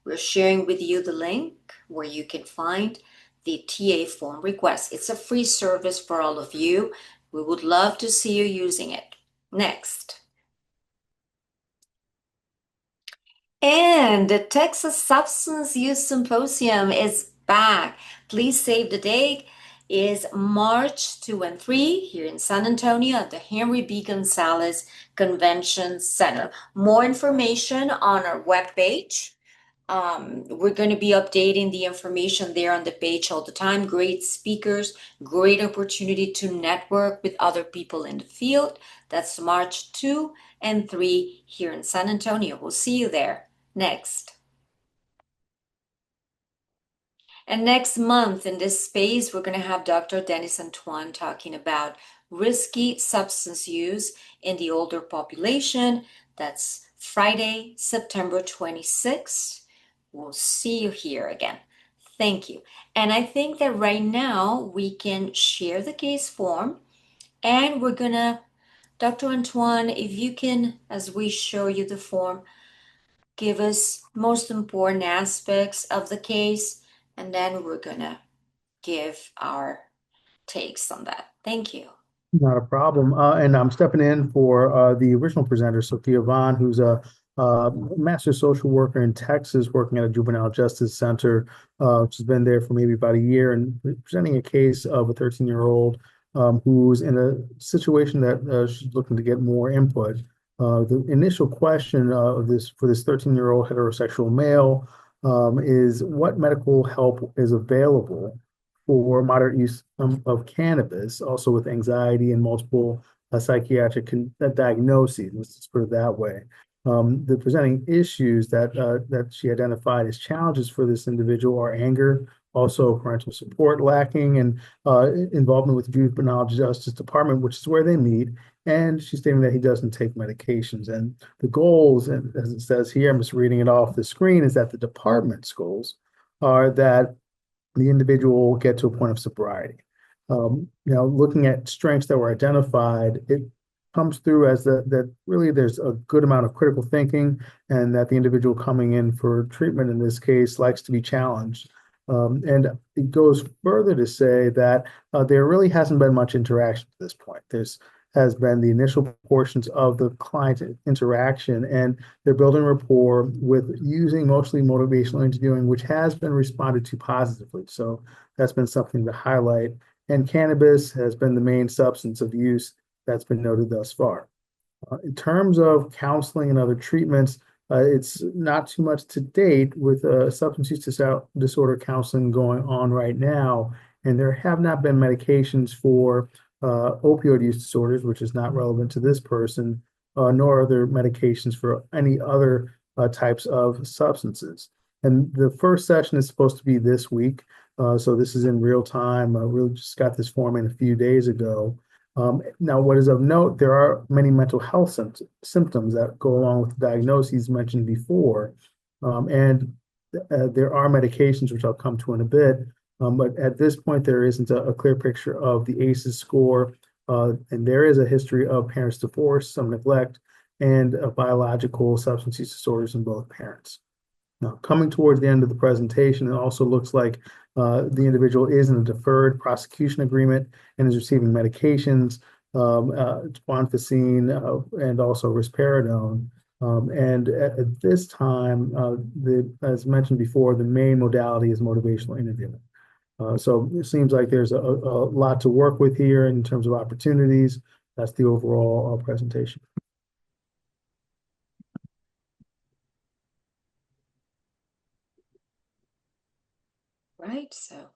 We're sharing with you the link where you can find the TA form request. It's a free service for all of you. We would love to see you using it. Next. And the Texas Substance Use Symposium is back. Please save the date. Is March 2 and 3 here in San Antonio at the Henry B. Gonzalez Convention Center. More information on our webpage. We're going to be updating the information there on the page all the time. Great speakers, great opportunity to network with other people in the field. That's March 2 and 3 here in San Antonio. We'll see you there. Next. And next month in this space, we're going to have Dr. Dennis Antoine talking about risky substance use in the older population. That's Friday, September 26th. We'll see you here again. Thank you. And I think that right now we can share the case form and we're gonna, Dr. Antoine, if you can, as we show you the form, give us most important aspects of the case, and then we're gonna give our takes on that. Thank you.
Not a problem. And I'm stepping in for the original presenter, Sophia Vaughn, who's a master social worker in Texas, working at a juvenile justice center. She's been there for maybe about a year and presenting a case of a 13-year-old who's in a situation that she's looking to get more input. The initial question of this for this 13-year-old heterosexual male is what medical help is available for moderate use of cannabis, also with anxiety and multiple psychiatric diagnoses. Let's just put it that way. The presenting issues that she identified as challenges for this individual are anger, also parental support lacking, and involvement with the juvenile justice department, which is where they meet. And she's stating that he doesn't take medications. And the goals, and as it says here, I'm just reading it off the screen, is that the department's goals are that the individual will get to a point of sobriety. Looking at strengths that were identified, it comes through as that really there's a good amount of critical thinking, and that the individual coming in for treatment in this case likes to be challenged. And it goes further to say that there really hasn't been much interaction at this point. There's has been the initial portions of the client interaction, and they're building rapport with using mostly motivational interviewing, which has been responded to positively. So that's been something to highlight. And cannabis has been the main substance of use that's been noted thus far. In terms of counseling and other treatments, it's not too much to date with substance use disorder counseling going on right now. And there have not been medications for opioid use disorders, which is not relevant to this person, nor are there medications for any other types of substances. And the first session is supposed to be this week. So this is in real time. We just got this form in a few days ago. Now, what is of note, there are many mental health symptoms that go along with the diagnoses mentioned before. And there are medications, which I'll come to in a bit. But at this point, there isn't a clear picture of the ACEs score. And there is a history of parents' divorce, some neglect, and biological substance use disorders in both parents. Now, coming towards the end of the presentation, it also looks like the individual is in a deferred prosecution agreement and is receiving medications, guanfacine, and also risperidone. And at this time, as mentioned before, the main modality is motivational interviewing. So it seems like there's a lot to work with here in terms of opportunities. That's the overall presentation.
Right. So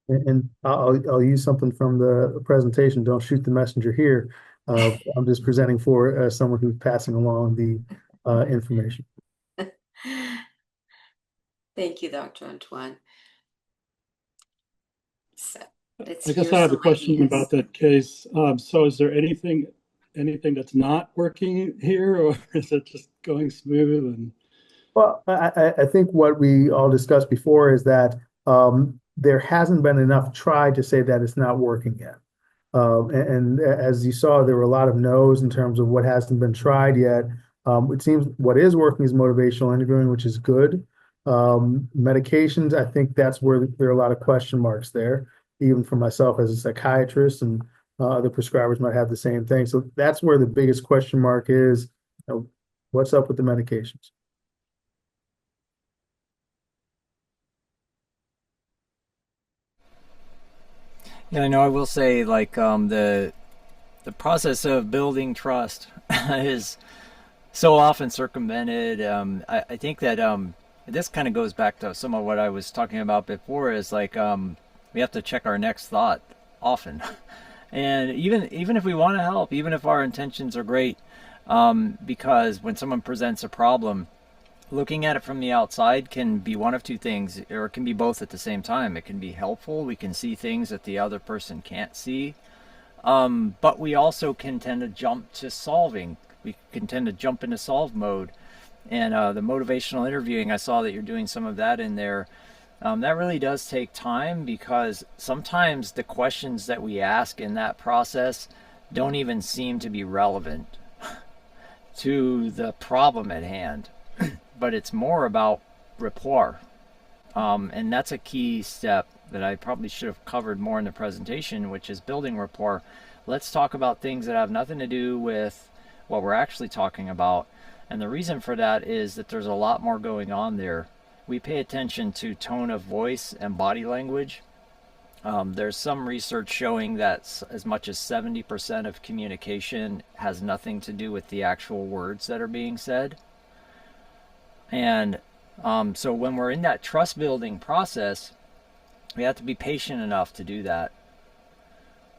And I'll use something from the presentation. Don't shoot the messenger here. I'm just presenting for someone who's passing along the information.
thank you, Dr. Antoine. So let's
I guess
hear
I have a
some
question
ideas.
about that case. So is there anything that's not working here, or is it just going smooth? And
Well, I think what we all discussed before is that there hasn't been enough tried to say that it's not working yet. And as you saw, there were a lot of no's in terms of what hasn't been tried yet. It seems what is working is motivational interviewing, which is good. Medications, I think that's where there are a lot of question marks there, even for myself as a psychiatrist, and other prescribers might have the same thing. So that's where the biggest question mark is. What's up with the medications?
Yeah, I know. I will say, like, the process of building trust is so often circumvented. I think that this kind of goes back to some of what I was talking about before. Is like we have to check our next thought often, and even if we want to help, even if our intentions are great, because when someone presents a problem, looking at it from the outside can be one of two things, or it can be both at the same time. It can be helpful. We can see things that the other person can't see. But we also can tend to jump to solving. We can tend to jump into solve mode. And the motivational interviewing, I saw that you're doing some of that in there. That really does take time, because sometimes the questions that we ask in that process don't even seem to be relevant to the problem at hand. But it's more about rapport. And that's a key step that I probably should have covered more in the presentation, which is building rapport. Let's talk about things that have nothing to do with what we're actually talking about. And the reason for that is that there's a lot more going on there. We pay attention to tone of voice and body language. There's some research showing that as much as 70% of communication has nothing to do with the actual words that are being said. And so when we're in that trust building process, we have to be patient enough to do that.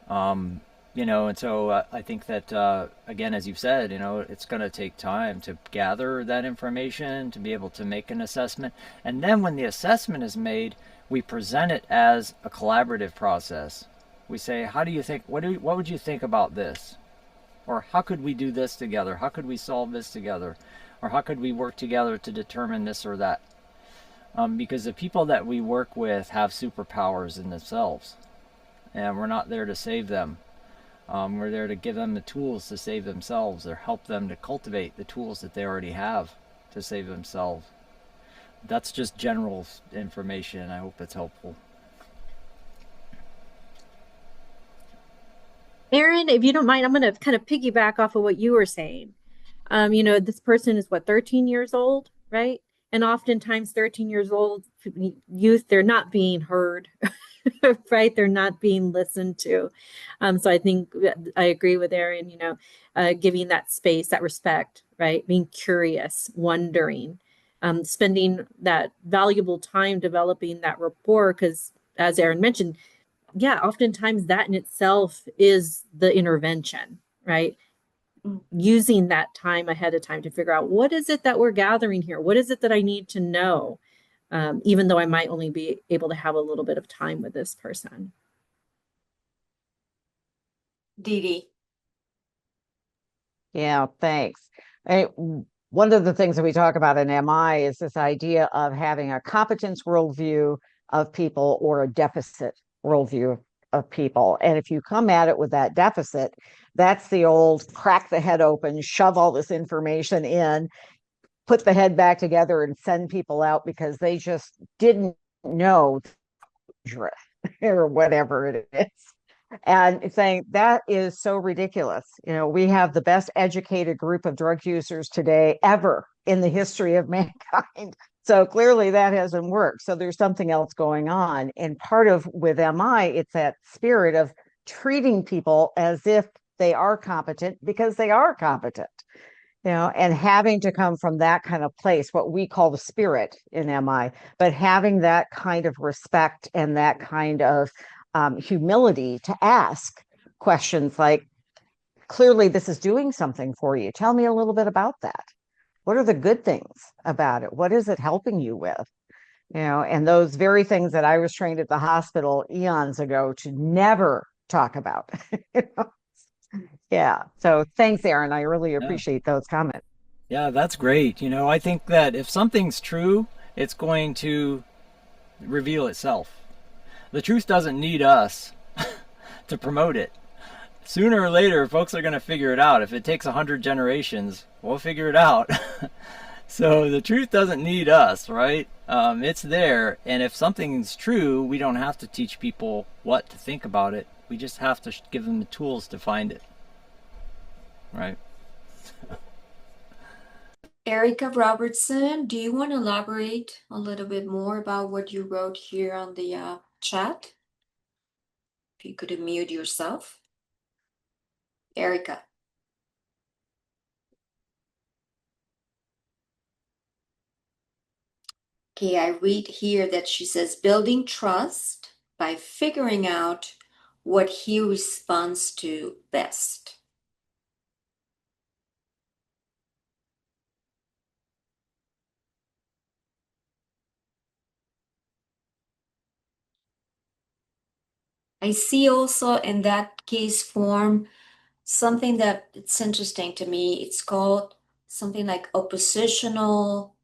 And so I think that, again, as you've said, it's going to take time to gather that information, to be able to make an assessment. And then when the assessment is made, we present it as a collaborative process. We say, how do you think, what would you think about this? Or how could we do this together? How could we solve this together? Or how could we work together to determine this or that? Because the people that we work with have superpowers in themselves, and we're not there to save them. We're there to give them the tools to save themselves, or help them to cultivate the tools that they already have to save themselves. That's just general information. I hope it's helpful.
Aaron, if you don't mind, I'm going to kind of piggyback off of what you were saying. This person is what, 13 years old, right? And oftentimes 13 years old youth, they're not being heard, right? They're not being listened to. So I think I agree with Aaron, giving that space, that respect, right? Being curious, wondering, spending that valuable time developing that rapport. Because as Aaron mentioned, yeah, oftentimes that in itself is the intervention, right? Using that time ahead of time to figure out what is it that we're gathering here? What is it that I need to know? Even though I might only be able to have a little bit of time with this person.
Dee Dee.
Yeah, thanks. One of the things that we talk about in MI is this idea of having a competence worldview of people or a deficit worldview of people. And if you come at it with that deficit, that's the old crack the head open, shove all this information in, put the head back together and send people out because they just didn't know or whatever it is. And saying that is so ridiculous. We have the best educated group of drug users today ever in the history of mankind. So clearly that hasn't worked. So there's something else going on. And part of with MI, it's that spirit of treating people as if they are competent because they are competent, and having to come from that kind of place, what we call the spirit in MI, but having that kind of respect and that kind of humility to ask questions like, clearly this is doing something for you. Tell me a little bit about that. What are the good things about it? What is it helping you with? And those very things that I was trained at the hospital eons ago to never talk about. Yeah. So thanks, Aaron. I really
Yeah.
appreciate those comments.
Yeah, that's great. I think that if something's true, it's going to reveal itself. The truth doesn't need us to promote it. Sooner or later, folks are going to figure it out. If it takes 100 generations, we'll figure it out. So the truth doesn't need us, right? It's there. And if something's true, we don't have to teach people what to think about it. We just have to give them the tools to find it. Right?
Erica Robertson, do you want to elaborate a little bit more about what you wrote here on the chat? If you could unmute yourself. Erica. Okay, I read here that she says building trust by figuring out what he responds to best. I see also in that case form something that it's interesting to me. It's called something like oppositional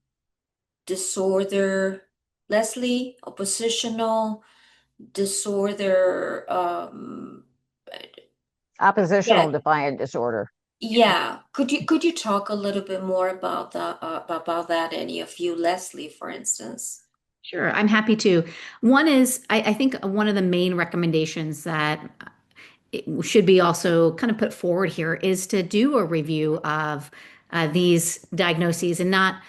disorder. Leslie, oppositional disorder.
Oppositional
Yeah,
defiant disorder.
yeah. Could you talk a little bit more about that? Any of you, Leslie, for instance?
Sure, I'm happy to. One is, I think one of the main recommendations that it should be also kind of put forward here is to do a review of these diagnoses and not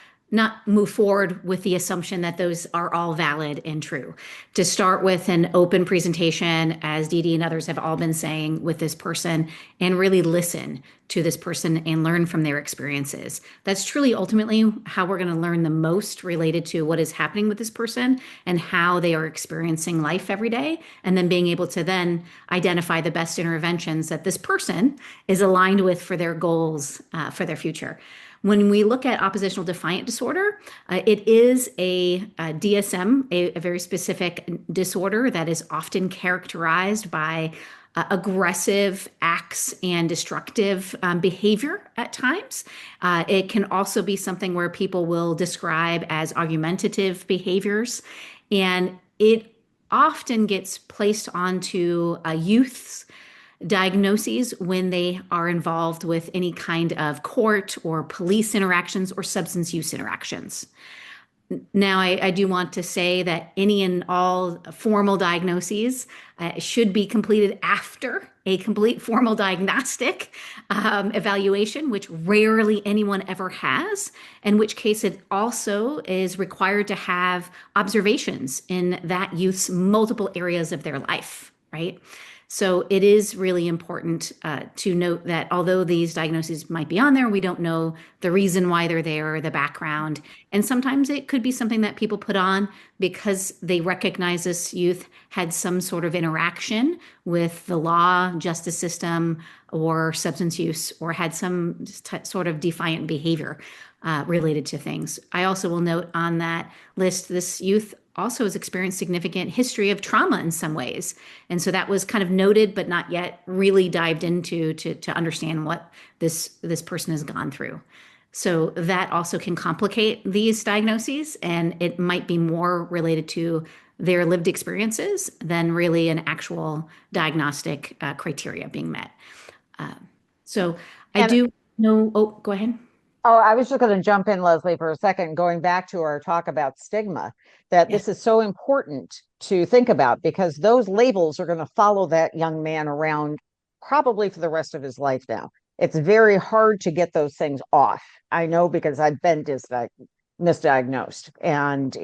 move forward with the assumption that those are all valid and true. To start with an open presentation, as Dee Dee and others have all been saying with this person, and really listen to this person and learn from their experiences. That's truly ultimately how we're going to learn the most related to what is happening with this person and how they are experiencing life every day, and then being able to then identify the best interventions that this person is aligned with for their goals for their future. When we look at oppositional defiant disorder, it is a DSM, a very specific disorder that is often characterized by aggressive acts and destructive behavior at times. It can also be something where people will describe as argumentative behaviors, and it often gets placed onto youth's diagnoses when they are involved with any kind of court or police interactions or substance use interactions. Now, I do want to say that any and all formal diagnoses should be completed after a complete formal diagnostic evaluation, which rarely anyone ever has, in which case it also is required to have observations in that youth's multiple areas of their life, right? So it is really important to note that although these diagnoses might be on there, we don't know the reason why they're there or the background. And sometimes it could be something that people put on because they recognize this youth had some sort of interaction with the law, justice system, or substance use, or had some sort of defiant behavior related to things. I also will note on that list, this youth also has experienced significant history of trauma in some ways. And so that was kind of noted, but not yet really dived into to understand what this person has gone through. So that also can complicate these diagnoses, and it might be more related to their lived experiences than really an actual diagnostic criteria being met. So I
And
do know, oh, go ahead.
Oh, I was just going to jump in, Leslie, for a second, going back to our talk about stigma, that
Yes.
this is so important to think about because those labels are going to follow that young man around probably for the rest of his life now. It's very hard to get those things off. I know because I've been misdiagnosed, and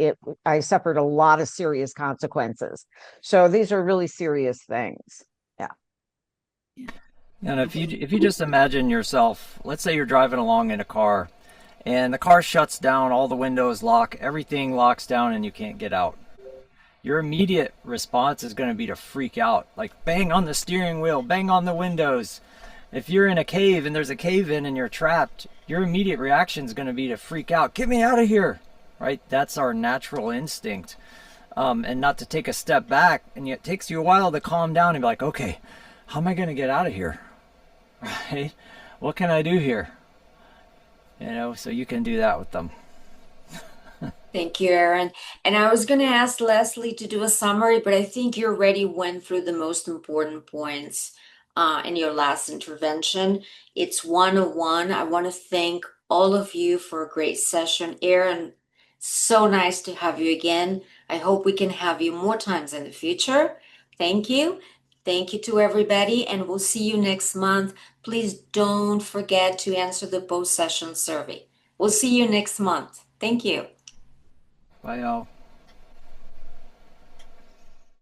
I suffered a lot of serious consequences. So these are really serious things. Yeah.
And if you just imagine yourself, let's say you're driving along in a car and the car shuts down, all the windows lock, everything locks down and you can't get out. Your immediate response is going to be to freak out, like bang on the steering wheel, bang on the windows. If you're in a cave and there's a cave in and you're trapped, your immediate reaction is going to be to freak out, get me out of here, right? That's our natural instinct. And not to take a step back, and it takes you a while to calm down and be like, okay, how am I going to get out of here? Right? What can I do here? So you can do that with them.
Thank you, Aaron. And I was going to ask Leslie to do a summary, but I think you already went through the most important points in your last intervention. It's 101. I want to thank all of you for a great session. Aaron, so nice to have you again. I hope we can have you more times in the future. Thank you. Thank you to everybody, and we'll see you next month. Please don't forget to answer the post-session survey. We'll see you next month. Thank you.
Bye, y'all.